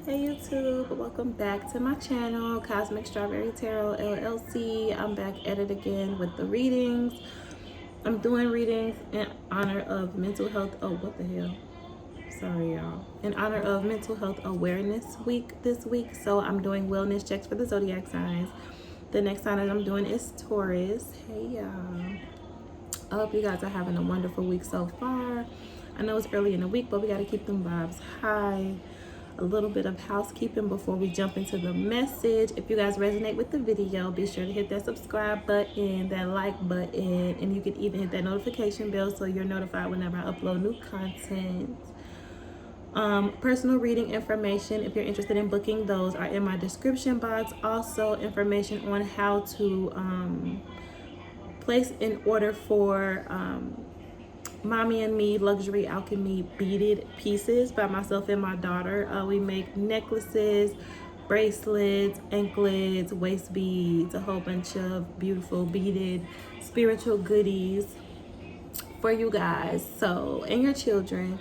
Hey YouTube, welcome back to my channel, Cosmic Strawberry Tarot LLC. I'm back at it again with the readings. I'm doing readings in honor of mental health. Oh, what the hell? Sorry, y'all. In honor of Mental Health Awareness Week this week. So I'm doing wellness checks for the zodiac signs. The next sign that I'm doing is Taurus. Hey, y'all. I hope you guys are having a wonderful week so far. I know it's early in the week, but we got to keep them vibes high. A little bit of housekeeping before we jump into the message. If you guys resonate with the video, be sure to hit that subscribe button, that like button, and you can even hit that notification bell so you're notified whenever I upload new content. Personal reading information, if you're interested in booking those, are in my description box. Also, information on how to place an order for Mommy and Me Luxury Alchemy beaded pieces by myself and my daughter. We make necklaces, bracelets, anklets, waist beads, a whole bunch of beautiful beaded spiritual goodies for you guys, so, and your children.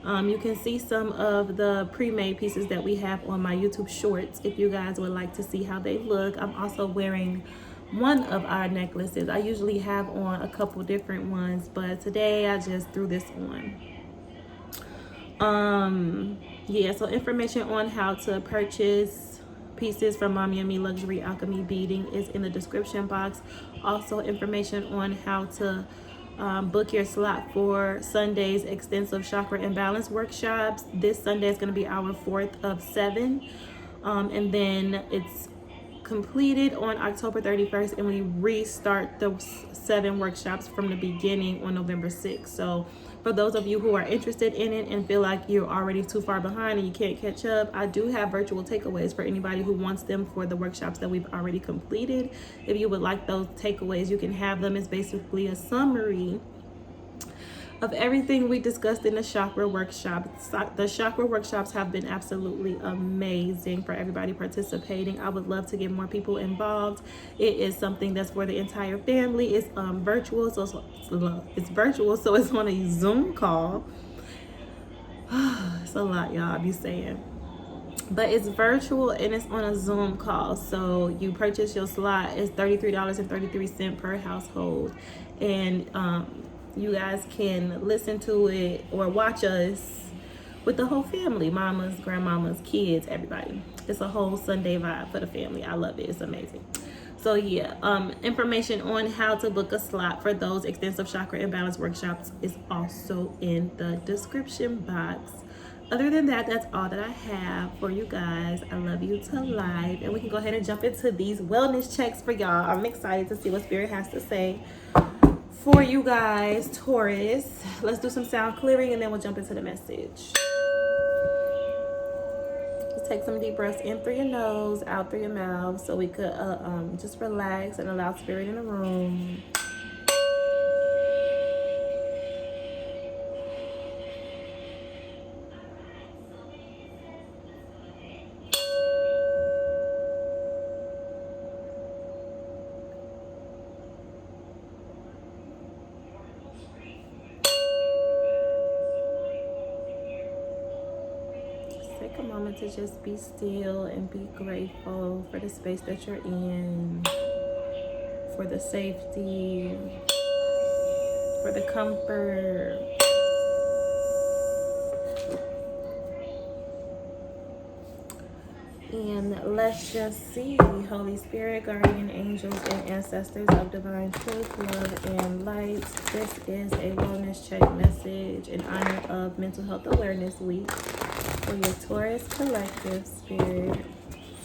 You can see some of the pre-made pieces that we have on my YouTube shorts if you guys would like to see how they look. I'm also wearing one of our necklaces. I usually have on a couple different ones, but today I just threw this on. Yeah, so information on how to purchase pieces from Mommy and Me Luxury Alchemy Beading is in the description box. Also, information on how to book your slot for Sunday's extensive chakra imbalance workshops. This Sunday is going to be our 4th of 7, and then it's completed on October 31st, and we restart those 7 workshops from the beginning on November 6th. So for those of you who are interested in it and feel like you're already too far behind and you can't catch up, I do have virtual takeaways for anybody who wants them for the workshops that we've already completed. If you would like those takeaways, you can have them. It's basically a summary of everything we discussed in the chakra workshops. The chakra workshops have been absolutely amazing for everybody participating. I would love to get more people involved. It is something that's for the entire family. It's virtual, so it's virtual, so it's on a Zoom call. It's a lot, y'all, I be saying. But it's virtual and it's on a Zoom call. So you purchase your slot. It's $33.33 per household. And you guys can listen to it or watch us with the whole family, mamas, grandmamas, kids, everybody. It's a whole Sunday vibe for the family. I love it. It's amazing. So yeah, information on how to book a slot for those extensive chakra imbalance workshops is also in the description box. Other than that, that's all that I have for you guys. I love you to life, and we can go ahead and jump into these wellness checks for y'all. I'm excited to see what Spirit has to say for you guys, Taurus. Let's do some sound clearing and then we'll jump into the message. Just take some deep breaths in through your nose, out through your mouth, so we could just relax and allow Spirit in the room. Take a moment to just be still and be grateful for the space that you're in, for the safety, for the comfort. And let's just see. Holy Spirit, guardian angels, and ancestors of divine truth, love, and light. This is a wellness check message in honor of Mental Health Awareness Week for your Taurus collective, Spirit.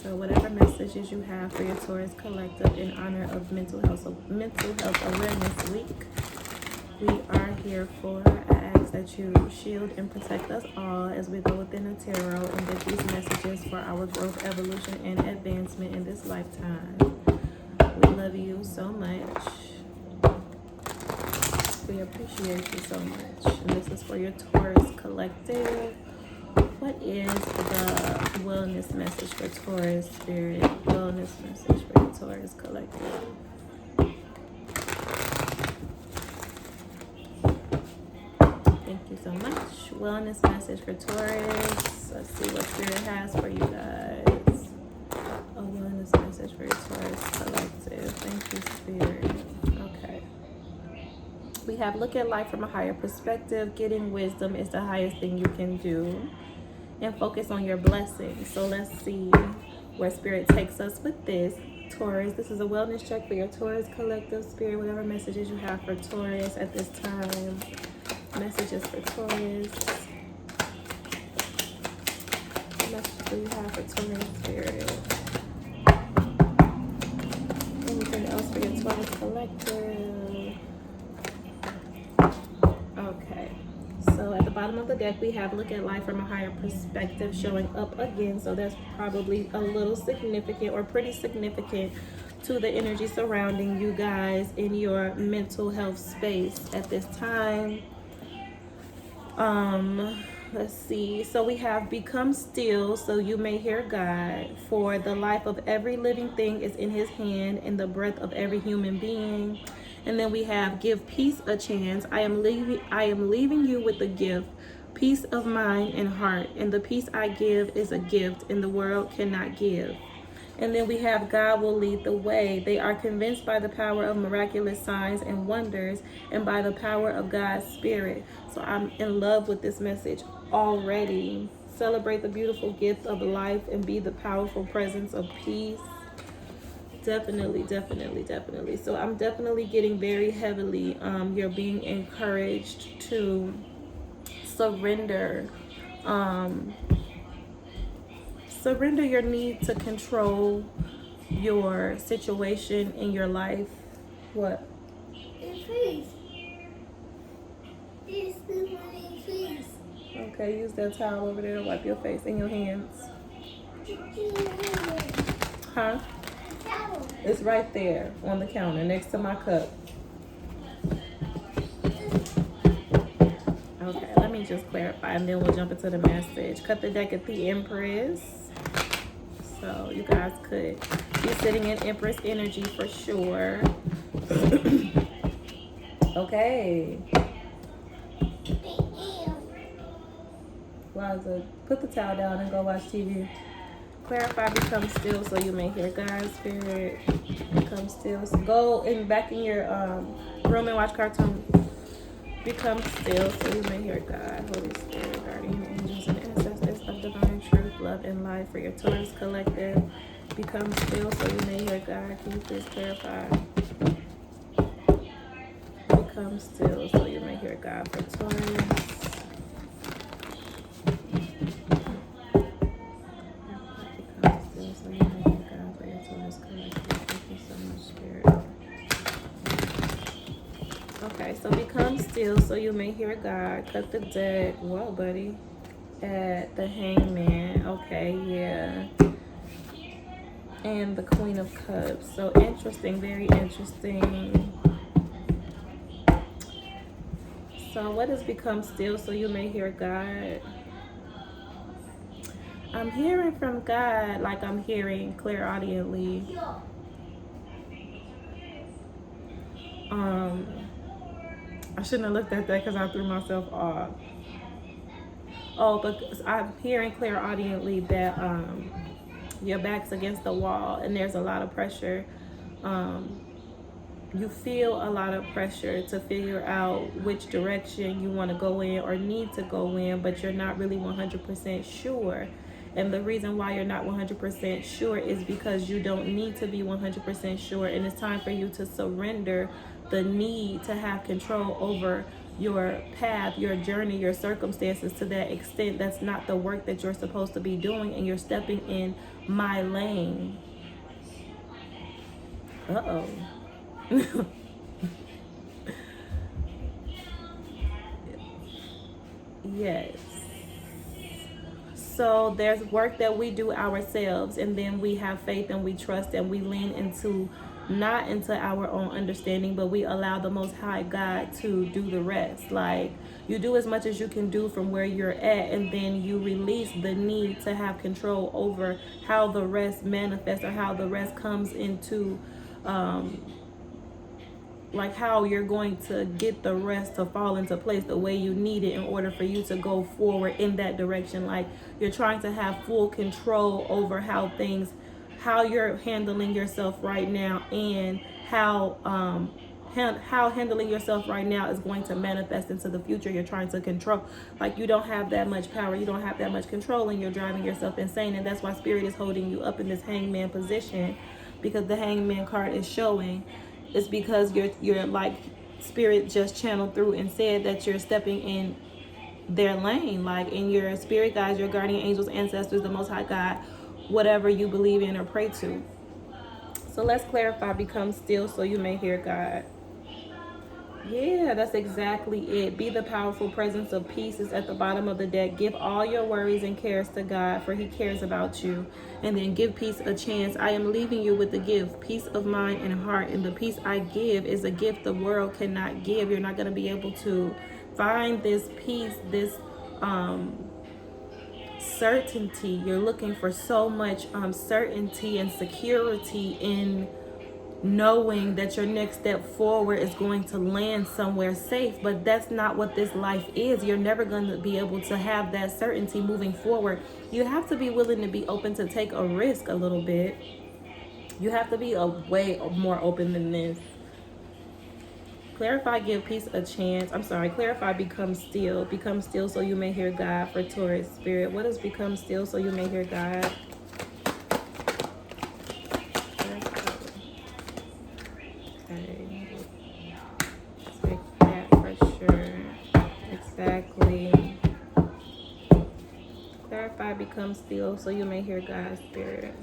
So whatever messages you have for your Taurus collective in honor of Mental Health Awareness Week, we are here for. I ask that you shield and protect us all as we go within the tarot and get these messages for our growth, evolution, and advancement in this lifetime. We love you so much. We appreciate you so much. And this is for your Taurus collective. What is the wellness message for Taurus, Spirit? Wellness message for your Taurus collective. Thank you so much. Wellness message for Taurus. Let's see what Spirit has for you guys. A wellness message for your Taurus collective. Thank you, Spirit. Okay. We have look at life from a higher perspective. Getting wisdom is the highest thing you can do. And focus on your blessings. So let's see where Spirit takes us with this. Taurus, this is a wellness check for your Taurus collective. Spirit, whatever messages you have for Taurus at this time. Messages for Taurus. What message do you have for Taurus, Spirit? Anything else for your Taurus collective? Okay. So at the bottom of the deck, we have look at life from a higher perspective showing up again. So that's probably a little significant or pretty significant to the energy surrounding you guys in your mental health space at this time. Let's see. So we have become still so you may hear God. For the life of every living thing is in his hand and the breath of every human being. And then we have give peace a chance. I am leaving you with a gift, peace of mind and heart. And the peace I give is a gift and the world cannot give. And then we have God will lead the way. They are convinced by the power of miraculous signs and wonders and by the power of God's Spirit. So I'm in love with this message already. Celebrate the beautiful gift of life and be the powerful presence of peace. Definitely, definitely, definitely. So I'm definitely getting very heavily, you're being encouraged to surrender. Surrender your need to control your situation in your life. What? Please. Please, please. Okay, use that towel over there to wipe your face and your hands. Huh? It's right there on the counter next to my cup. Okay, let me just clarify and then we'll jump into the message. Cut the deck at the Empress. So you guys could be sitting in Empress energy for sure. Okay. Liza, put the towel down and go watch TV. Clarify, become still so you may hear God's Spirit. Become still. So go back in your room and watch cartoon. Become still so you may hear God, Holy Spirit, guardian angels, and ancestors of divine truth, love, and life for your Taurus collective. Become still so you may hear God. Can you please clarify? Become still so you may hear God for Taurus. Okay, so become still so you may hear God. Cut the deck. Whoa, buddy. At the Hangman. Okay, yeah. And the Queen of Cups. So interesting, very interesting. So what is become still so you may hear God? I'm hearing from God like I'm hearing clairaudiently. I shouldn't have looked at that because I threw myself off. Oh, but I'm hearing clairaudiently that your back's against the wall and there's a lot of pressure. You feel a lot of pressure to figure out which direction you want to go in or need to go in, but you're not really 100% sure. And the reason why you're not 100% sure is because you don't need to be 100% sure. And it's time for you to surrender the need to have control over your path, your journey, your circumstances to that extent. That's not the work that you're supposed to be doing, and you're stepping in my lane. Uh-oh. Yes. So there's work that we do ourselves, and then we have faith and we trust and we lean into not into our own understanding, but we allow the Most High God to do the rest. Like, you do as much as you can do from where you're at, and then you release the need to have control over how the rest manifests or how the rest comes into like how you're going to get the rest to fall into place the way you need it in order for you to go forward in that direction. Like you're trying to have full control over how you're handling yourself right now, and how handling yourself right now is going to manifest into the future. You're trying to control, like you don't have that much power, you don't have that much control, and you're driving yourself insane. And that's why Spirit is holding you up in this hangman position, because the hangman card is showing. It's because you're like, Spirit just channeled through and said that you're stepping in their lane, like in your spirit guides, your guardian angels, ancestors, the Most High God, whatever you believe in or pray to. So let's clarify. Become still so you may hear God. Yeah, that's exactly it. Be the powerful presence of peace is at the bottom of the deck. Give all your worries and cares to God, for he cares about you. And then give peace a chance. I am leaving you with the gift, peace of mind and heart. And the peace I give is a gift the world cannot give. You're not going to be able to find this peace, this certainty. You're looking for so much certainty and security in knowing that your next step forward is going to land somewhere safe, but that's not what this life is. You're never going to be able to have that certainty moving forward. You have to be willing to be open to take a risk a little bit. You have to be a way more open than this. Clarify, give peace a chance. I'm sorry, clarify, become still. Become still so you may hear God for Taurus Spirit. What is become still so you may hear God? Exactly. Clarify, become still so you may hear God's Spirit.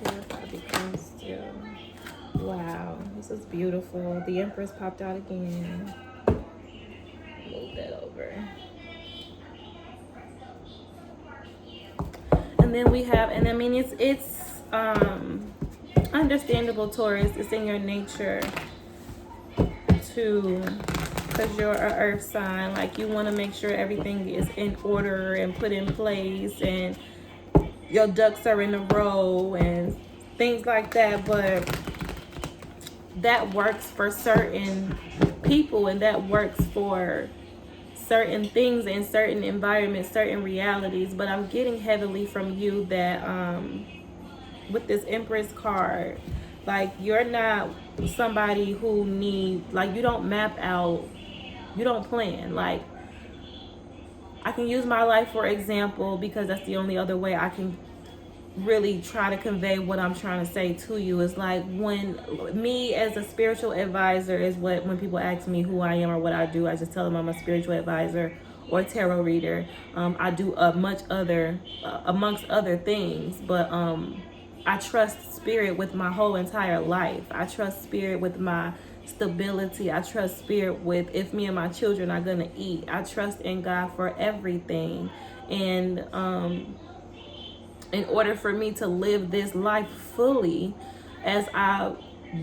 Clarify, become still. Wow, this is beautiful. The Empress popped out again. Move that over. And then we have, and I mean, it's understandable, Taurus. It's in your nature to, because you're an earth sign, like you want to make sure everything is in order and put in place and your ducks are in a row and things like that. But that works for certain people, and that works for certain things in certain environments, certain realities. But I'm getting heavily from you that with this Empress card, like you're not somebody who needs, like you don't map out, you don't plan. Like I can use my life for example, because that's the only other way I can really try to convey what I'm trying to say to you. Is like, when me as a spiritual advisor is what, when people ask me who I am or what I do, I just tell them I'm a spiritual advisor or tarot reader. I do amongst other things, but I trust Spirit with my whole entire life. I trust Spirit with my stability. I trust Spirit with if me and my children are gonna eat. I trust in God for everything. And in order for me to live this life fully as I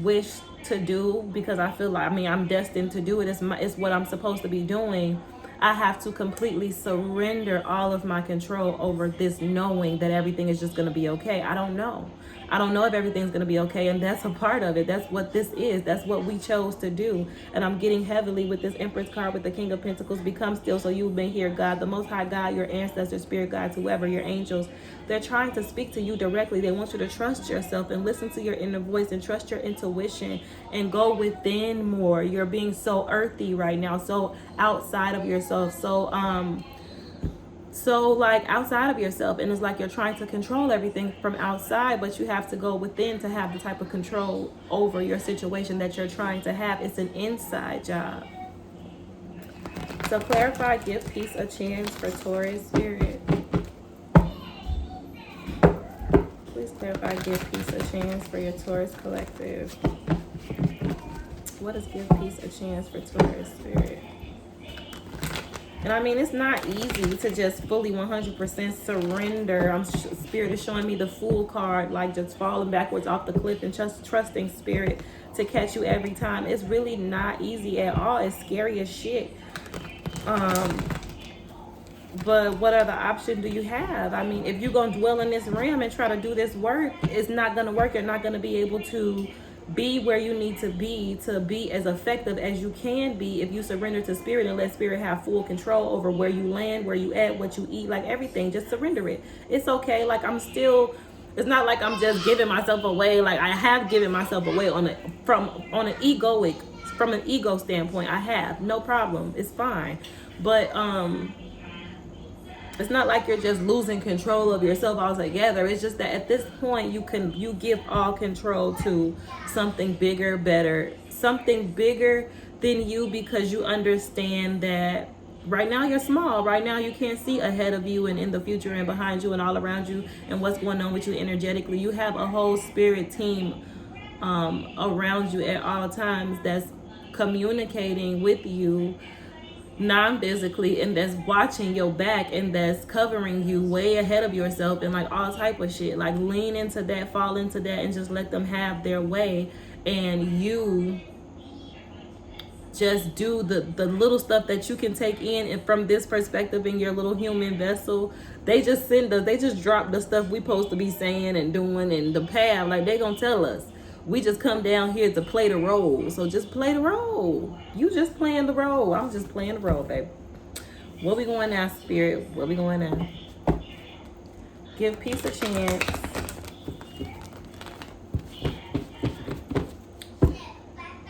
wish to do, because I feel like, I mean, I'm destined to do it, it's what I'm supposed to be doing, I have to completely surrender all of my control over this, knowing that everything is just going to be okay. I don't know if everything's going to be okay, and that's a part of it. That's what this is. That's what we chose to do. And I'm getting heavily with this Empress card with the King of Pentacles. Become still so you may hear God, the Most High God, your ancestors, spirit guides, whoever, your angels. They're trying to speak to you directly. They want you to trust yourself and listen to your inner voice and trust your intuition and go within more. You're being so earthy right now, so outside of yourself, so like outside of yourself, and it's like you're trying to control everything from outside, but you have to go within to have the type of control over your situation that you're trying to have. It's an inside job. So clarify, give peace a chance for Taurus Spirit. Please clarify, give peace a chance for your Taurus collective. What is give peace a chance for Taurus Spirit? And I mean, it's not easy to just fully 100% surrender. Spirit is showing me the Fool card, like just falling backwards off the cliff and just trusting Spirit to catch you every time. It's really not easy at all. It's scary as shit. But what other option do you have? I mean, if you're going to dwell in this realm and try to do this work, it's not going to work. You're not going to be able to be where you need to be as effective as you can be if you surrender to spirit and let spirit have full control over where you land, where you at, what you eat, like everything. Just surrender it. It's okay. Like it's not like I'm just giving myself away. Like I have given myself away from an ego standpoint. I have no problem. It's fine. But it's not like you're just losing control of yourself altogether. It's just that at this point you give all control to something bigger, better, something bigger than you, because you understand that right now you're small. Right now you can't see ahead of you and in the future and behind you and all around you and what's going on with you energetically. You have a whole spirit team around you at all times that's communicating with you non-physically, and that's watching your back, and that's covering you way ahead of yourself, and like all type of shit. Like lean into that, fall into that, and just let them have their way, and you just do the little stuff that you can take in, and from this perspective in your little human vessel, they just drop the stuff we supposed to be saying and doing, and the path, like they gonna tell us. We just come down here to play the role. So just play the role. You just playing the role. I'm just playing the role, baby. Where we going now, spirit? Where we going now? Give peace a chance.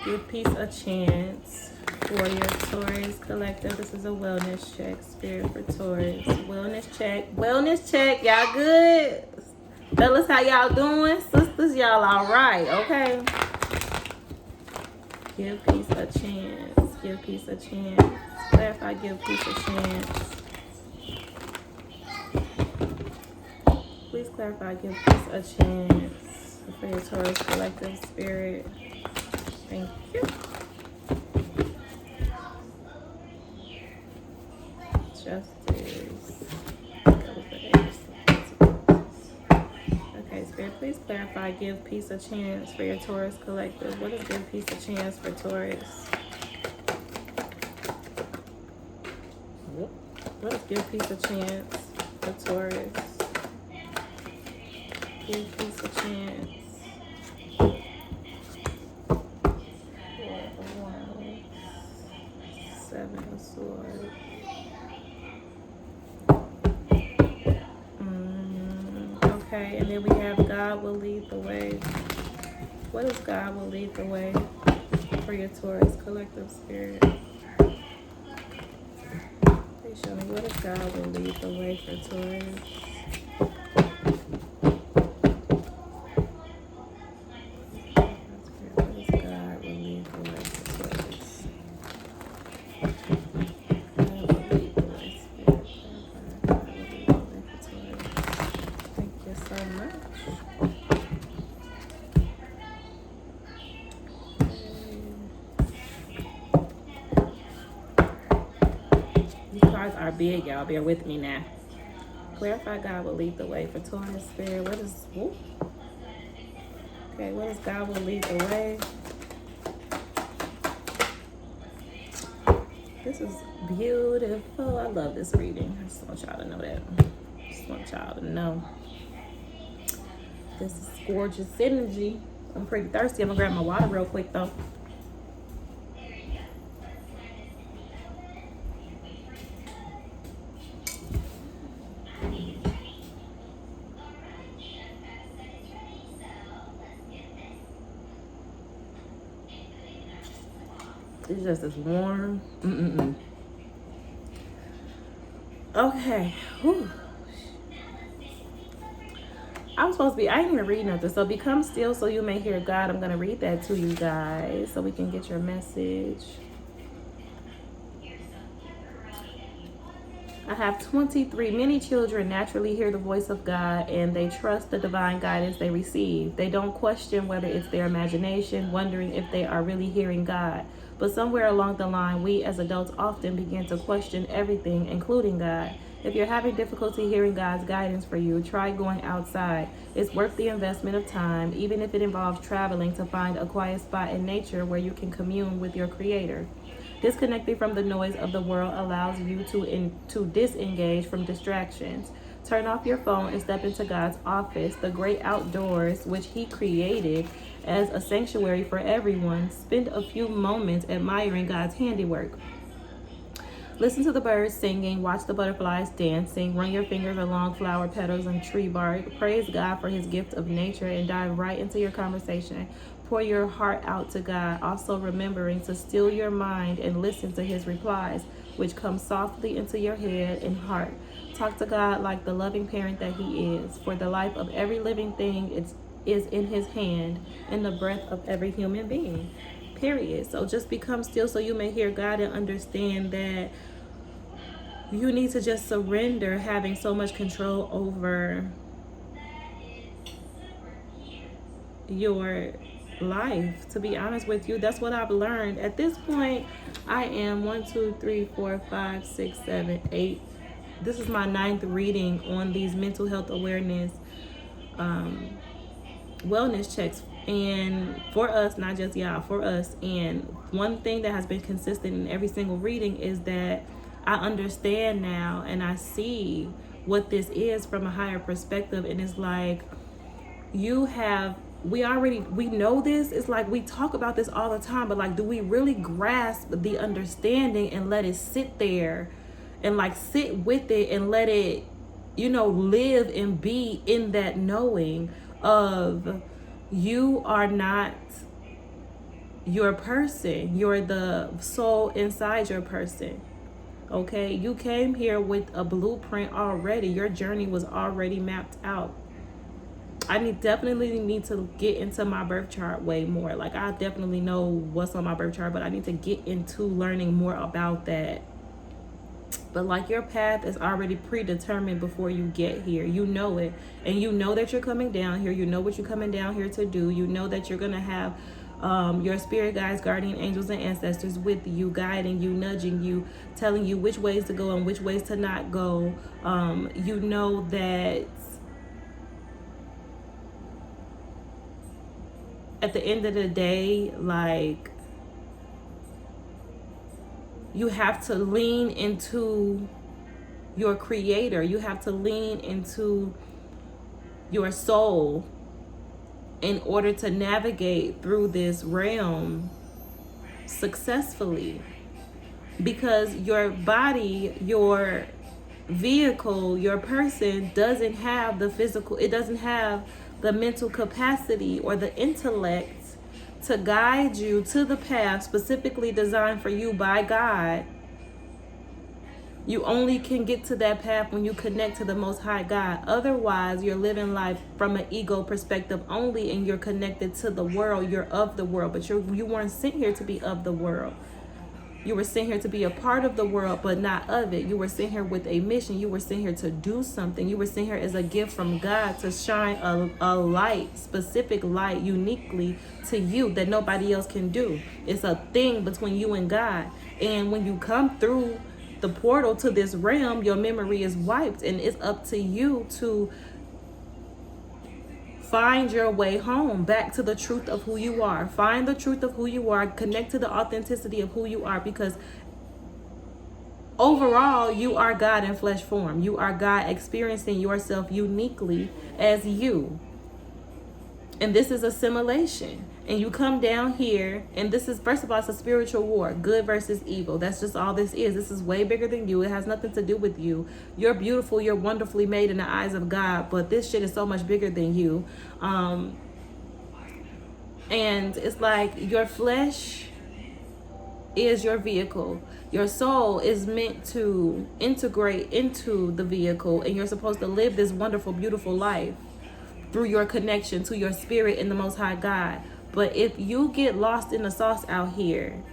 Give peace a chance for your Taurus collective. This is a wellness check, spirit, for Taurus. Wellness check. Wellness check. Y'all good? Fellas, how y'all doing? Sisters, y'all all right, okay? Give peace a chance. Give peace a chance. Clarify, give peace a chance. Please clarify, give peace a chance for your Taurus collective, spirit. Thank you. Justice. Spirit, please clarify, give peace a chance for your Taurus collective. What is give peace a chance for Taurus? What is give peace a chance for Taurus? Give peace a chance. Four of Wands. Seven of Swords. Okay, and then we have God will lead the way. What is God will lead the way for your Taurus collective, spirit? Please show me, what is God will lead the way for Taurus? What is God will lead the way for Taurus? God will lead the way, spirit. God will lead the way for Taurus. Thank you so much. These cards are big, y'all. Bear with me now. Clarify, God will lead the way for Taurus, spirit. What is... Whoop. Okay, what is God will lead the way? This is beautiful. I love this reading. I just want y'all to know that. Just want y'all to know. This is gorgeous energy. I'm pretty thirsty. I'm gonna grab my water real quick though. It's just as warm. Okay. Whew. I didn't even read nothing. So become still so you may hear God. I'm going to read that to you guys so we can get your message. I have 23. Many children naturally hear the voice of God and they trust the divine guidance they receive. They don't question whether it's their imagination, wondering if they are really hearing God. But somewhere along the line, we as adults often begin to question everything, including God. If you're having difficulty hearing God's guidance for you, try going outside. It's worth the investment of time, even if it involves traveling to find a quiet spot in nature where you can commune with your Creator. Disconnecting from the noise of the world allows you to disengage from distractions. Turn off your phone and step into God's office, the great outdoors, which He created as a sanctuary for everyone. Spend a few moments admiring God's handiwork. Listen to the birds singing, watch the butterflies dancing, run your fingers along flower petals and tree bark. Praise God for His gift of nature and dive right into your conversation. Pour your heart out to God, also remembering to still your mind and listen to His replies, which come softly into your head and heart. Talk to God like the loving parent that He is. For the life of every living thing is in His hand, and the breath of every human being. Period. So just become still so you may hear God and understand that you need to just surrender having so much control over your life. To be honest with you, that's what I've learned. At this point, I am 1, 2, 3, 4, 5, 6, 7, 8. This is my 9th reading on these mental health awareness wellness checks, and for us, not just y'all, for us. And one thing that has been consistent in every single reading is that I understand now and I see what this is from a higher perspective. And it's like, we know this. It's like we talk about this all the time, but like, do we really grasp the understanding and let it sit there and like sit with it and let it, live and be in that knowing of you are not your person. You're the soul inside your person. Okay, you came here with a blueprint already. Your journey was already mapped out. I definitely need to get into my birth chart way more. Like, I definitely know what's on my birth chart, but I need to get into learning more about that. But like, your path is already predetermined before you get here. You know it. And you know that you're coming down here. You know what you're coming down here to do. You know that you're going to have your spirit guides, guardian angels, and ancestors with you, guiding you, nudging you, telling you which ways to go and which ways to not go. You know that at the end of the day, like, you have to lean into your creator. You have to lean into your soul in order to navigate through this realm successfully. Because your body, your vehicle, your person doesn't have the physical, it doesn't have the mental capacity or the intellect to guide you to the path specifically designed for you by God. You only can get to that path when you connect to the Most High God. Otherwise, you're living life from an ego perspective only, and you're connected to the world. You're of the world, but you weren't sent here to be of the world. You were sent here to be a part of the world, but not of it. You were sent here with a mission. You were sent here to do something. You were sent here as a gift from God to shine a light, specific light, uniquely to you that nobody else can do. It's a thing between you and God. And when you come through the portal to this realm, your memory is wiped, and it's up to you to find your way home, back to the truth of who you are. Find the truth of who you are. Connect to the authenticity of who you are, because overall, you are God in flesh form. You are God experiencing yourself uniquely as you. And this is assimilation. And you come down here, and this is, first of all, it's a spiritual war, good versus evil. That's just all this is. This is way bigger than you. It has nothing to do with you. You're beautiful. You're wonderfully made in the eyes of God, but this shit is so much bigger than you. And it's like, your flesh is your vehicle. Your soul is meant to integrate into the vehicle, and you're supposed to live this wonderful, beautiful life through your connection to your spirit and the Most High God. But if you get lost in the sauce out here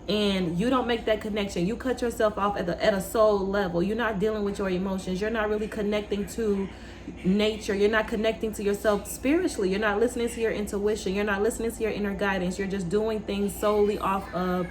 and you don't make that connection, you cut yourself off at a soul level, you're not dealing with your emotions, you're not really connecting to nature, you're not connecting to yourself spiritually, you're not listening to your intuition, you're not listening to your inner guidance, you're just doing things solely off of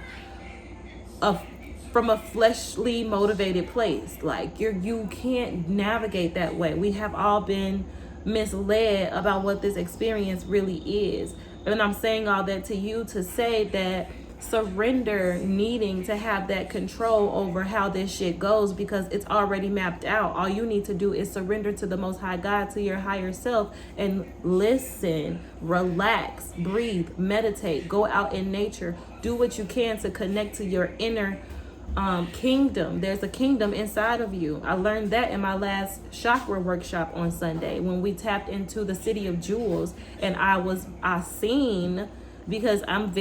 from a fleshly motivated place. Like, you can't navigate that way. We have all been misled about what this experience really is. And I'm saying all that to you to say that surrender needing to have that control over how this shit goes, because it's already mapped out. All you need to do is surrender to the Most High God, to your higher self, and listen, relax, breathe, meditate, go out in nature, do what you can to connect to your inner kingdom. There's a kingdom inside of you. I learned that in my last chakra workshop on Sunday when we tapped into the city of jewels, and I seen, because I'm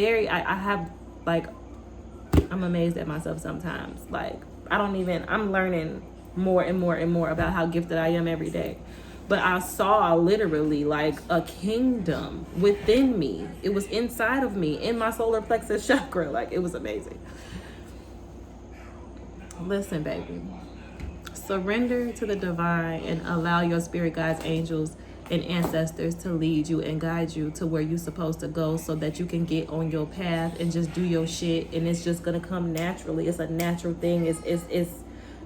amazed at myself sometimes. Like, I'm learning more and more and more about how gifted I am every day. But I saw literally like a kingdom within me. It was inside of me, in my solar plexus chakra. Like, it was amazing. Listen, baby. Surrender to the divine and allow your spirit guides, angels, and ancestors to lead you and guide you to where you're supposed to go, so that you can get on your path and just do your shit, and it's just gonna come naturally. It's a natural thing. It's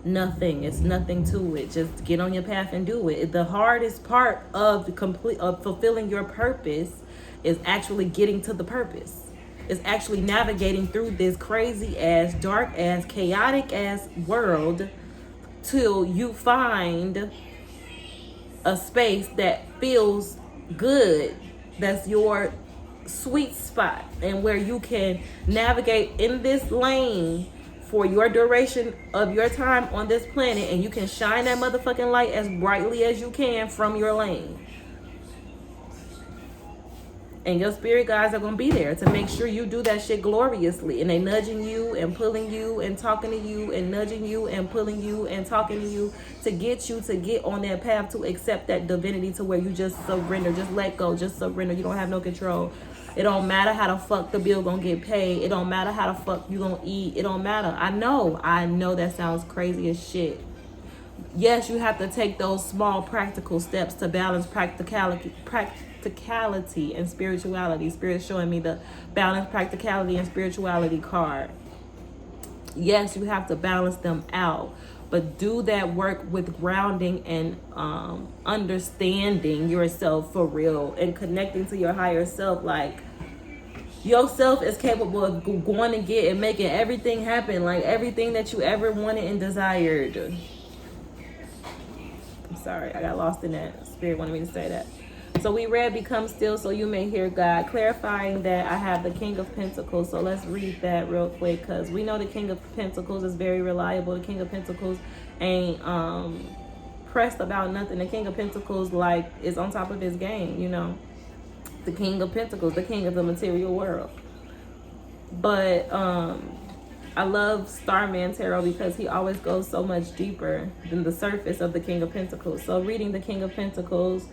nothing to it. Just get on your path and do it. The hardest part of fulfilling your purpose is actually getting to the purpose. It's actually navigating through this crazy ass, dark ass, chaotic ass world till you find a space that feels good, that's your sweet spot, and where you can navigate in this lane for your duration of your time on this planet, and you can shine that motherfucking light as brightly as you can from your lane. And your spirit guides are going to be there to make sure you do that shit gloriously. And they nudging you and pulling you and talking to you and nudging you and pulling you and talking to you to get on that path to accept that divinity, to where you just surrender, just let go, just surrender. You don't have no control. It don't matter how the fuck the bill gonna get paid. It don't matter how the fuck you gonna eat. It don't matter. I know that sounds crazy as shit. Yes, you have to take those small practical steps to balance practicality and spirituality. Spirit's showing me the balance, practicality, and spirituality card. Yes, you have to balance them out, but do that work with grounding and understanding yourself for real and connecting to your higher self. Like, yourself is capable of going to get and making everything happen, like everything that you ever wanted and desired. I'm sorry, I got lost in that. Spirit wanted me to say that. So we read, become still so you may hear God, clarifying that I have the King of Pentacles. So let's read that real quick, because we know the King of Pentacles is very reliable. The King of Pentacles ain't pressed about nothing. The King of Pentacles, like, is on top of his game, you know. The King of Pentacles, the king of the material world. But I love Starman Tarot because he always goes so much deeper than the surface of the King of Pentacles. So reading the King of Pentacles,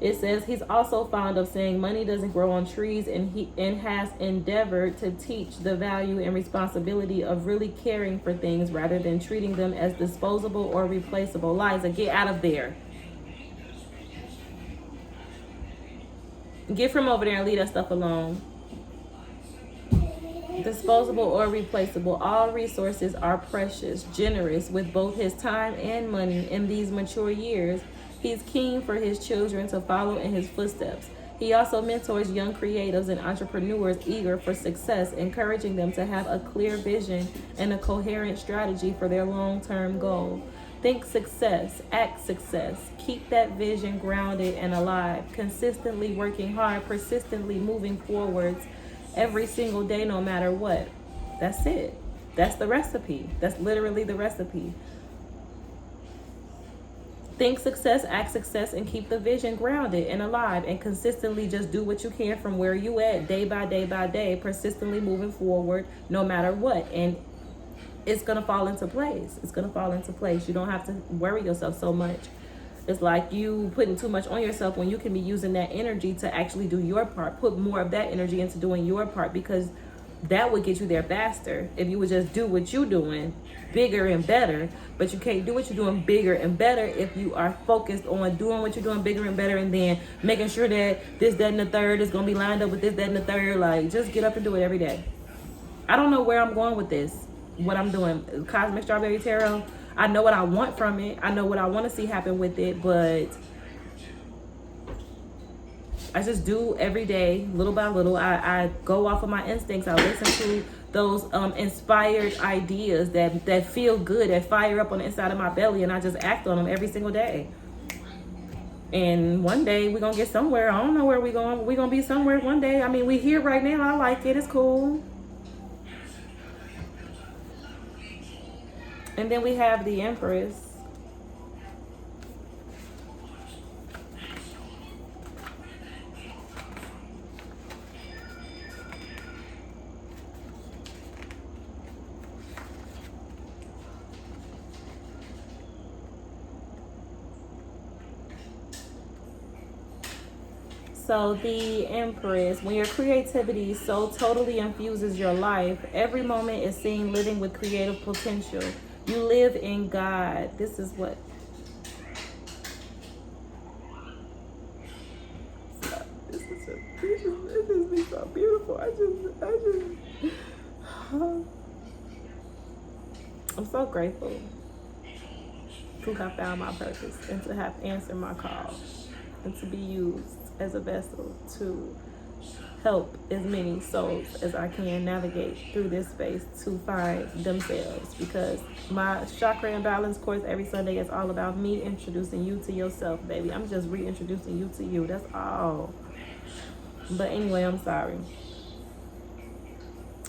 it says he's also fond of saying money doesn't grow on trees, and has endeavored to teach the value and responsibility of really caring for things rather than treating them as disposable or replaceable. Liza, get out of there. Get from over there and leave that stuff alone. Disposable or replaceable, all resources are precious, generous with both his time and money. In these mature years, he's keen for his children to follow in his footsteps. He also mentors young creatives and entrepreneurs eager for success, encouraging them to have a clear vision and a coherent strategy for their long-term goal. Think success, act success, keep that vision grounded and alive, consistently working hard, persistently moving forwards every single day, no matter what. That's it. That's the recipe. That's literally the recipe. Think success, act success, and keep the vision grounded and alive, and consistently just do what you can from where you at, day by day by day, persistently moving forward no matter what. And it's going to fall into place. It's going to fall into place. You don't have to worry yourself so much. It's like you putting too much on yourself when you can be using that energy to actually do your part. Put more of that energy into doing your part, because that would get you there faster if you would just do what you're doing bigger and better. But you can't do what you're doing bigger and better if you are focused on doing what you're doing bigger and better, and then making sure that this, that, and the third is going to be lined up with this, that, and the third. Like, just get up and do it every day. I don't know where I'm going with this, what I'm doing. Cosmic Strawberry Tarot, I know what I want from it. I know what I want to see happen with it, but I just do every day, little by little. I go off of my instincts. I listen to those inspired ideas that feel good, that fire up on the inside of my belly, and I just act on them every single day. And one day we're gonna get somewhere. I don't know where we're going. We're gonna be somewhere one day. I mean, we here right now. I like it. It's cool. And then we have the Empress. So the Empress, when your creativity so totally infuses your life, every moment is seen living with creative potential. You live in God. This is what. This is so beautiful. I'm so grateful to have found my purpose and to have answered my call and to be used as a vessel to help as many souls as I can navigate through this space to find themselves, because my chakra imbalance course every Sunday is all about me introducing you to yourself, baby. I'm just reintroducing you to you. That's all. But anyway, I'm sorry.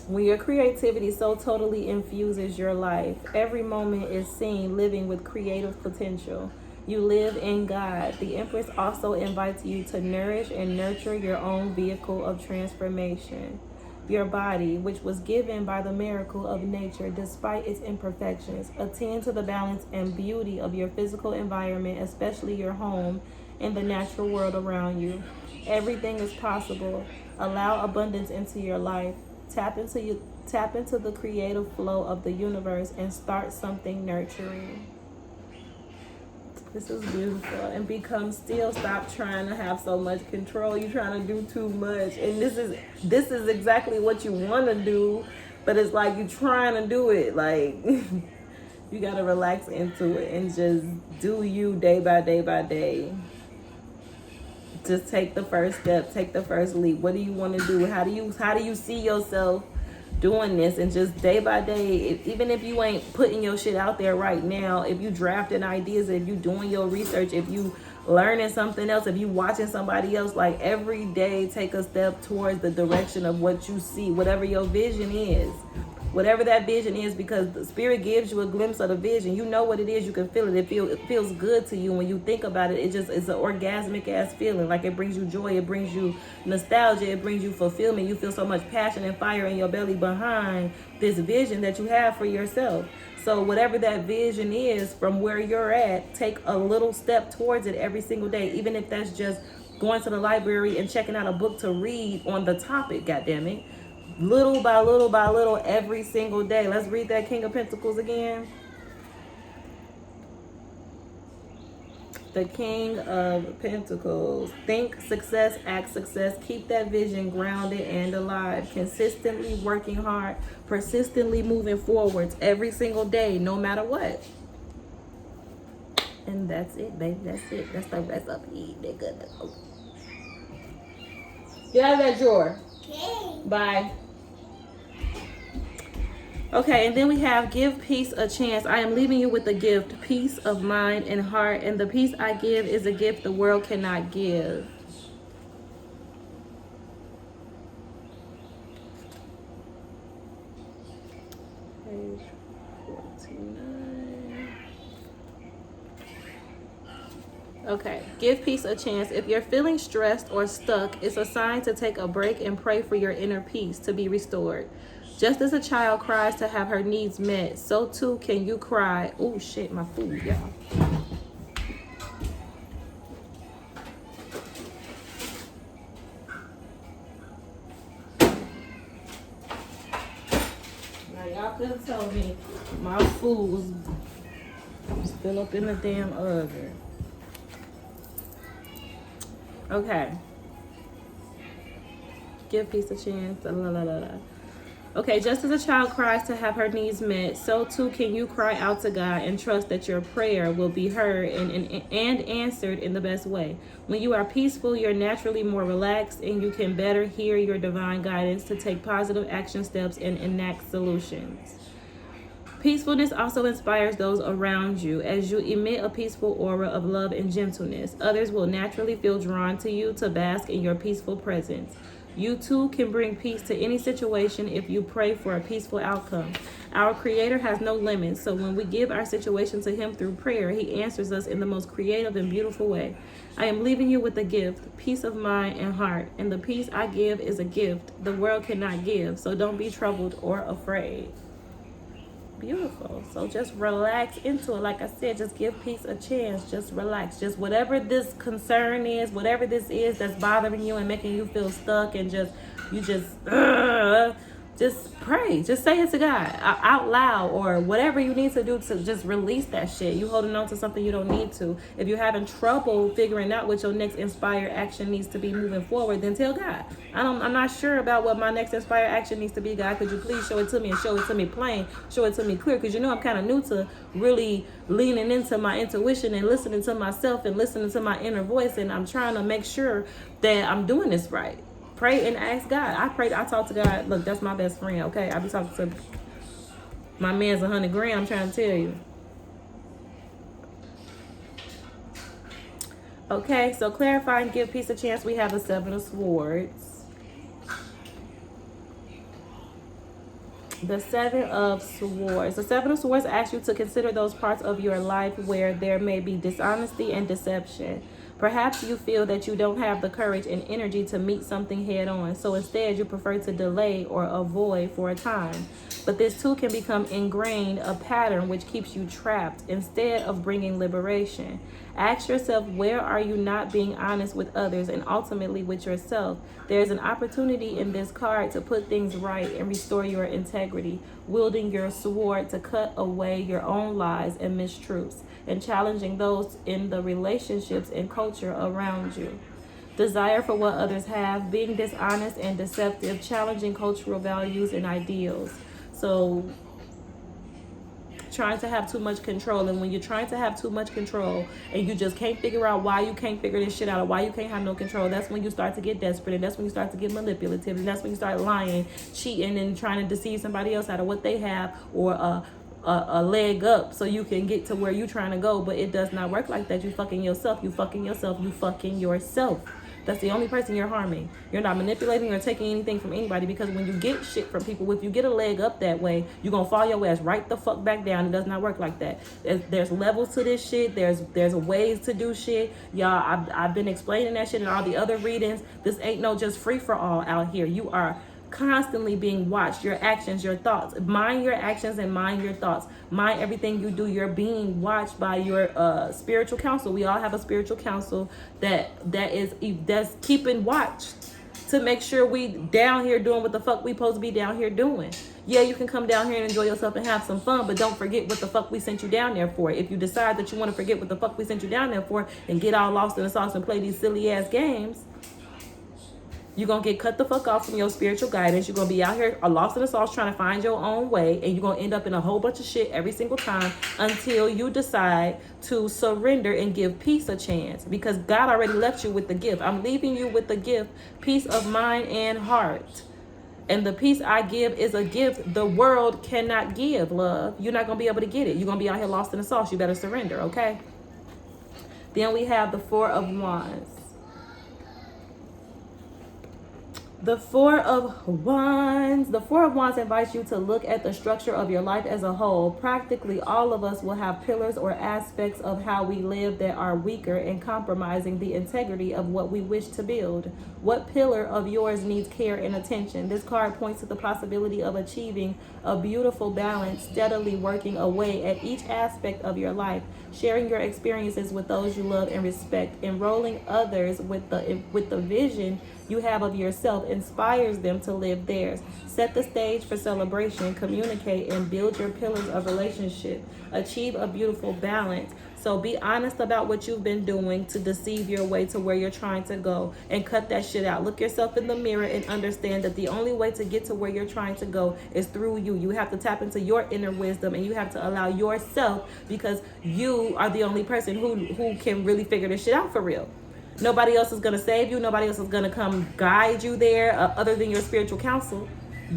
When your creativity so totally infuses your life, every moment is seen living with creative potential. You live in God. The Empress also invites you to nourish and nurture your own vehicle of transformation. Your body, which was given by the miracle of nature despite its imperfections. Attend to the balance and beauty of your physical environment, especially your home and the natural world around you. Everything is possible. Allow abundance into your life. Tap into the creative flow of the universe and start something nurturing. This is beautiful. And become still. Stop trying to have so much control. You're trying to do too much. And this is exactly what you want to do, but it's like you're trying to do it. Like, you got to relax into it and just do you day by day by day. Just take the first step. Take the first leap. What do you want to do? How do you see yourself doing this? And just day by day, even if you ain't putting your shit out there right now, if you drafting ideas, if you doing your research, if you learning something else, if you watching somebody else, like every day take a step towards the direction of what you see, whatever your vision is. Whatever that vision is, because the spirit gives you a glimpse of the vision. You know what it is. You can feel it. It feels good to you when you think about it. It's an orgasmic ass feeling. Like it brings you joy. It brings you nostalgia. It brings you fulfillment. You feel so much passion and fire in your belly behind this vision that you have for yourself. So whatever that vision is, from where you're at, take a little step towards it every single day. Even if that's just going to the library and checking out a book to read on the topic, goddammit. Little by little by little every single day. Let's read that King of Pentacles again. The King of Pentacles. Think success, act success. Keep that vision grounded and alive. Consistently working hard. Persistently moving forwards every single day, no matter what. And that's it, baby. That's it. That's the recipe, nigga. Get out of that drawer. Okay. Bye. Okay, and then we have give peace a chance. I am leaving you with a gift, peace of mind and heart. And the peace I give is a gift the world cannot give. Page 49. Okay, give peace a chance. If you're feeling stressed or stuck, it's a sign to take a break and pray for your inner peace to be restored. Just as a child cries to have her needs met, so too can you cry. Oh shit, my food, y'all. Now y'all could have told me my food was still up in the damn oven. Okay. Give peace a chance. La, la, la, la. Okay, just as a child cries to have her needs met, so too can you cry out to God and trust that your prayer will be heard and answered in the best way. When you are peaceful, you're naturally more relaxed and you can better hear your divine guidance to take positive action steps and enact solutions. Peacefulness also inspires those around you. As you emit a peaceful aura of love and gentleness, others will naturally feel drawn to you to bask in your peaceful presence. You too can bring peace to any situation if you pray for a peaceful outcome. Our Creator has no limits, so when we give our situation to Him through prayer, He answers us in the most creative and beautiful way. I am leaving you with a gift, peace of mind and heart, and the peace I give is a gift the world cannot give, so don't be troubled or afraid. Beautiful. So just relax into it. Like I said, just give peace a chance. Just relax. Just whatever this concern is, whatever this is that's bothering you and making you feel stuck and just pray. Just say it to God out loud or whatever you need to do to just release that shit. You holding on to something you don't need to. If you're having trouble figuring out what your next inspired action needs to be moving forward, then tell God. I'm not sure about what my next inspired action needs to be, God. Could you please show it to me and show it to me plain, show it to me clear? Because I'm kind of new to really leaning into my intuition and listening to myself and listening to my inner voice. And I'm trying to make sure that I'm doing this right. Pray and ask God. I talk to God. Look, that's my best friend, okay? I be talking to my man's 100 grand, I'm trying to tell you. Okay, so clarify and give peace a chance. We have the 7 of Swords. The 7 of Swords. The 7 of Swords asks you to consider those parts of your life where there may be dishonesty and deception. Perhaps you feel that you don't have the courage and energy to meet something head on, so instead you prefer to delay or avoid for a time. But this too can become ingrained, a pattern which keeps you trapped instead of bringing liberation. Ask yourself, where are you not being honest with others and ultimately with yourself? There's an opportunity in this card to put things right and restore your integrity, wielding your sword to cut away your own lies and mistruths, and challenging those in the relationships and culture around you. Desire for what others have, being dishonest and deceptive, challenging cultural values and ideals. So trying to have too much control, and when you're trying to have too much control and you just can't figure out why you can't figure this shit out or why you can't have no control, that's when you start to get desperate, and that's when you start to get manipulative, and that's when you start lying, cheating, and trying to deceive somebody else out of what they have, or a leg up so you can get to where you're trying to go. But it does not work like that. You fucking yourself. You fucking yourself. You fucking yourself. That's the only person you're harming. You're not manipulating or taking anything from anybody, because when you get shit from people, if you get a leg up that way, you're gonna fall your ass right the fuck back down. It does not work like that. There's levels to this shit. There's ways to do shit. Y'all, I've been explaining that shit in all the other readings. This ain't no just free for all out here. You are constantly being watched. Your actions, your thoughts. Mind your actions and mind your thoughts. Mind everything you do. You're being watched by your spiritual counsel. We all have a spiritual counsel that's keeping watch to make sure we down here doing what the fuck we supposed to be down here doing. Yeah, you can come down here and enjoy yourself and have some fun, but don't forget what the fuck we sent you down there for. If you decide that you want to forget what the fuck we sent you down there for and get all lost in the sauce and play these silly ass games, you're going to get cut the fuck off from your spiritual guidance. You're going to be out here lost in the sauce trying to find your own way. And you're going to end up in a whole bunch of shit every single time until you decide to surrender and give peace a chance. Because God already left you with the gift. I'm leaving you with the gift, peace of mind and heart. And the peace I give is a gift the world cannot give, love. You're not going to be able to get it. You're going to be out here lost in the sauce. You better surrender, okay? Then we have the 4 of Wands. The 4 of Wands. The 4 of Wands invites you to look at the structure of your life as a whole. Practically all of us will have pillars or aspects of how we live that are weaker and compromising the integrity of what we wish to build. What pillar of yours needs care and attention? This card points to the possibility of achieving a beautiful balance, steadily working away at each aspect of your life, sharing your experiences with those you love and respect, enrolling others with the vision you have of yourself inspires them to live theirs. Set the stage for celebration, communicate, and build your pillars of relationship. Achieve a beautiful balance. So be honest about what you've been doing to deceive your way to where you're trying to go, and cut that shit out. Look yourself in the mirror and understand that the only way to get to where you're trying to go is through you. You have to tap into your inner wisdom, and you have to allow yourself, because you are the only person who can really figure this shit out for real. Nobody else is going to save you. Nobody else is going to come guide you there other than your spiritual counsel.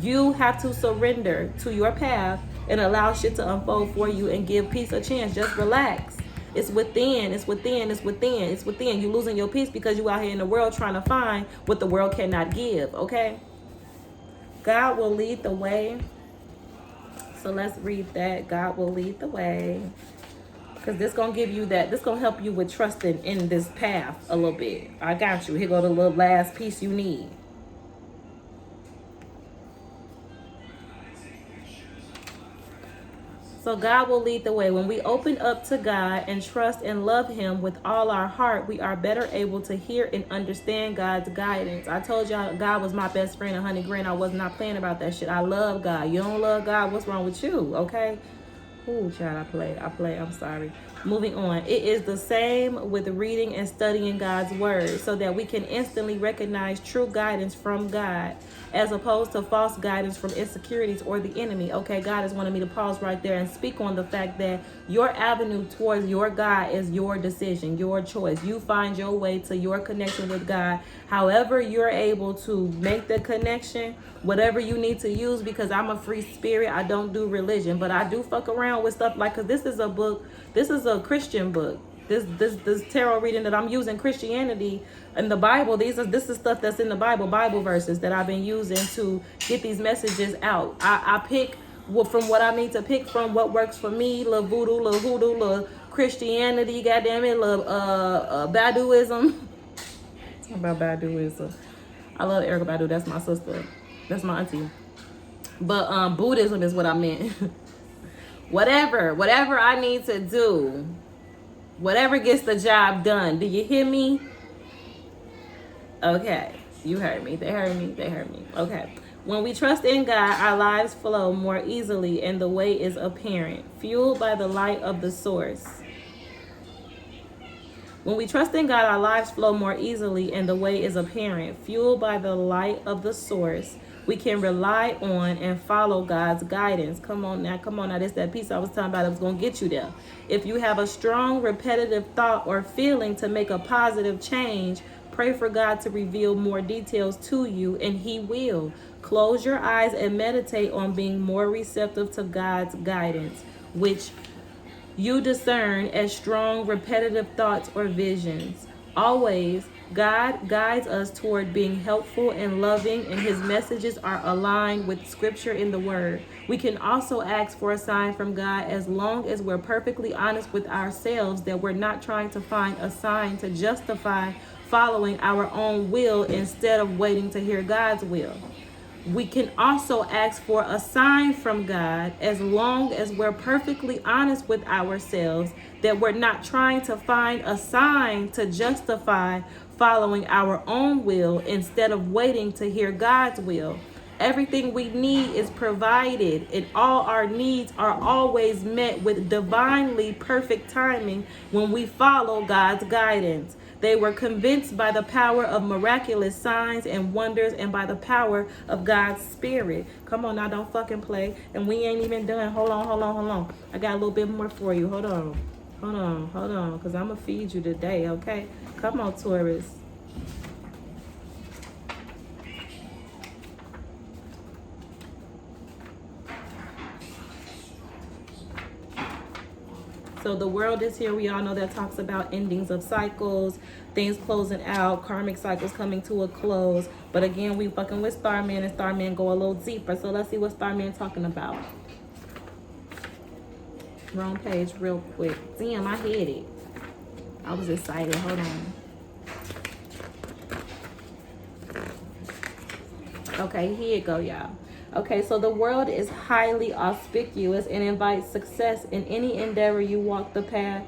You have to surrender to your path and allow shit to unfold for you and give peace a chance. Just relax. It's within, it's within, it's within, it's within. You losing your peace because you out here in the world trying to find what the world cannot give, okay? God will lead the way. So let's read that. God will lead the way. Because this going to give you that. This going to help you with trusting in this path a little bit. I got you. Here go the little last piece you need. So God will lead the way. When we open up to God and trust and love him with all our heart, we are better able to hear and understand God's guidance. I told y'all God was my best friend, 100 grand. I was not playing about that shit. I love God. You don't love God, what's wrong with you? Okay? Ooh, child, I play. I'm sorry. Moving on. It is the same with reading and studying God's word, so that we can instantly recognize true guidance from God, as opposed to false guidance from insecurities or the enemy. Okay, God has wanted me to pause right there and speak on the fact that your avenue towards your God is your decision, your choice. You find your way to your connection with God. However you're able to make the connection, whatever you need to use, because I'm a free spirit. I don't do religion, but I do fuck around with stuff like, because this is a book, this is a Christian book. This tarot reading that I'm using Christianity and the Bible. This is stuff that's in the Bible verses that I've been using to get these messages out. I pick from what I need to pick from, what works for me. Little voodoo, little hoodoo, little Christianity, goddamn it, little Baduism. Talking about Baduism. I love Erica Badu. That's my sister. That's my auntie. But Buddhism is what I meant. Whatever I need to do. Whatever gets the job done. Do you hear me? Okay. You heard me. They heard me. Okay. When we trust in God, our lives flow more easily and the way is apparent, fueled by the light of the source. When we trust in God, our lives flow more easily and the way is apparent, fueled by the light of the source. We can rely on and follow God's guidance. Come on now. This that piece I was talking about that was going to get you there. If you have a strong, repetitive thought or feeling to make a positive change, pray for God to reveal more details to you, and he will. Close your eyes and meditate on being more receptive to God's guidance, which you discern as strong, repetitive thoughts or visions. Always, God guides us toward being helpful and loving, and his messages are aligned with scripture in the word. We can also ask for a sign from God as long as we're perfectly honest with ourselves that we're not trying to find a sign to justify following our own will instead of waiting to hear God's will. We can also ask for a sign from God as long as we're perfectly honest with ourselves that we're not trying to find a sign to justify following our own will instead of waiting to hear God's will. Everything we need is provided, and all our needs are always met with divinely perfect timing when we follow God's guidance. They were convinced by the power of miraculous signs and wonders and by the power of God's spirit. Come on now, don't fucking play. And we ain't even done. Hold on. I got a little bit more for you. Hold on. Because I'm going to feed you today, okay? Come on, Taurus. So the world is here. We all know that talks about endings of cycles, things closing out, karmic cycles coming to a close. But again, we fucking with Starman, and Starman go a little deeper. So let's see what Starman talking about. Wrong page real quick. Damn, I hit it. I was excited. Hold on. Okay, here you go, y'all. Okay, so the world is highly auspicious and invites success in any endeavor you walk the path.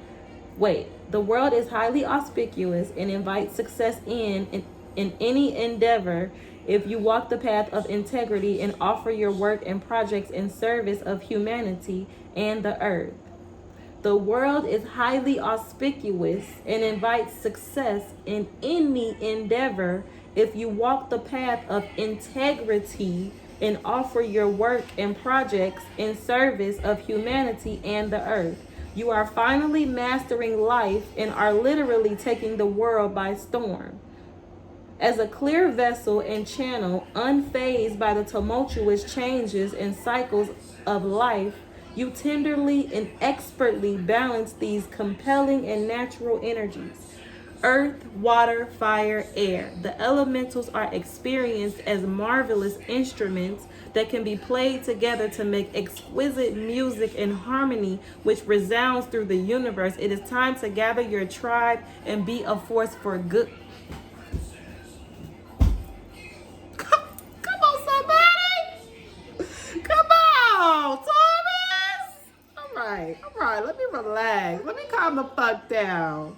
The world is highly auspicious and invites success in any endeavor if you walk the path of integrity and offer your work and projects in service of humanity and the earth. The world is highly auspicious and invites success in any endeavor if you walk the path of integrity and offer your work and projects in service of humanity and the earth. You are finally mastering life and are literally taking the world by storm. As a clear vessel and channel, unfazed by the tumultuous changes and cycles of life, you tenderly and expertly balance these compelling and natural energies. Earth, water, fire, air. The elementals are experienced as marvelous instruments that can be played together to make exquisite music and harmony which resounds through the universe. It is time to gather your tribe and be a force for good. Come on, somebody! Come on, Taurus! All right, let me relax. Let me calm the fuck down.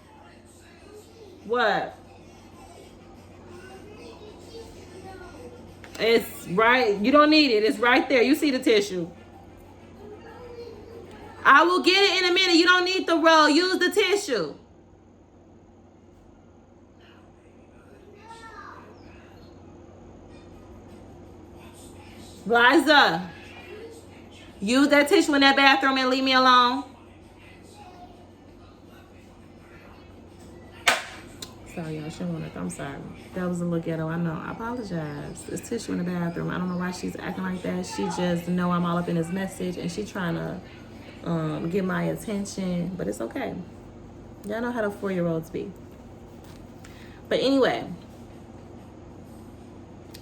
What? It's right. You don't need it. It's right there. You see the tissue. I will get it in a minute. You don't need the roll. Use the tissue. Liza, use that tissue in that bathroom and leave me alone. Sorry, y'all. She wanted. I'm sorry. That was a little ghetto. I know. I apologize. It's tissue in the bathroom. I don't know why she's acting like that. She just know I'm all up in this message, and she trying to get my attention. But it's okay. Y'all know how the 4-year-olds be. But anyway,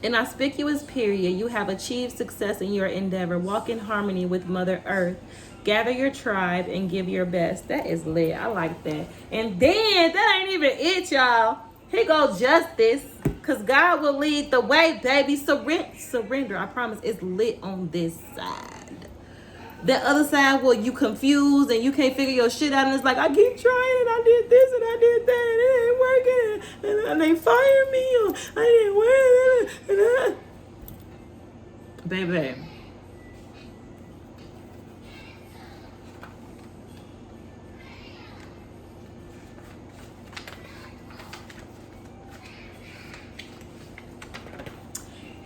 in auspicious period, you have achieved success in your endeavor. Walk in harmony with Mother Earth. Gather your tribe and give your best. That is lit. I like that. And then, that ain't even it, y'all. Here go justice. Because God will lead the way, baby. Surrender. I promise it's lit on this side. The other side where you confused and you can't figure your shit out. And it's like, I keep trying and I did this and I did that. And it ain't working. And they fired me. Or I didn't work. Baby.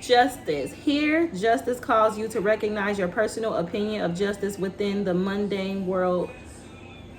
Justice. Here, justice calls you to recognize your personal opinion of justice within the mundane world.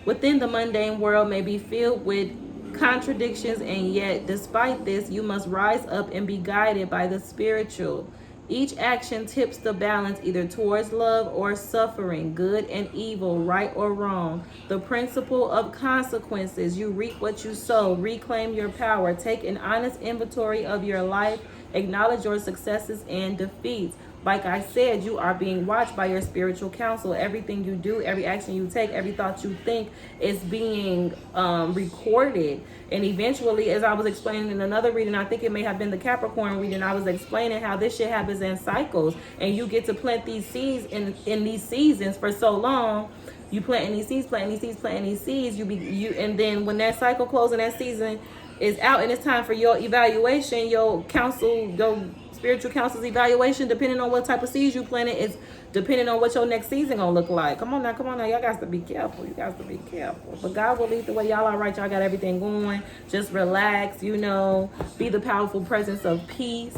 Within the mundane world may be filled with contradictions, and yet, despite this, you must rise up and be guided by the spiritual. Each action tips the balance either towards love or suffering, good and evil, right or wrong. The principle of consequences. You reap what you sow. Reclaim your power. Take an honest inventory of your life. Acknowledge your successes and defeats. Like I said, you are being watched by your spiritual counsel. Everything you do, every action you take, every thought you think is being recorded. And eventually, as I was explaining in another reading, I think it may have been the Capricorn reading, I was explaining how this shit happens in cycles. And you get to plant these seeds in these seasons for so long. You planting these seeds, and then when that cycle closes and that season is out and it's time for your evaluation, your counsel, your spiritual counsel's evaluation, depending on what type of seeds you planted, is depending on what your next season gonna look like. Come on now. Y'all got to be careful. But God will lead the way. Y'all all right. Y'all got everything going. Just relax, be the powerful presence of peace.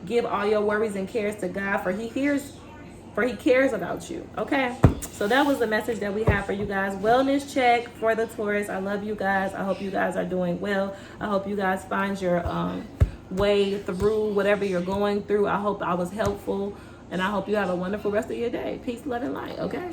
Give all your worries and cares to God, for He cares about you. Okay, so that was the message that we have for you guys. Wellness check for the Taurus. I love you guys. I hope you guys are doing well. I hope you guys find your way through whatever you're going through. I hope I was helpful, and I hope you have a wonderful rest of your day. Peace, love, and light. Okay.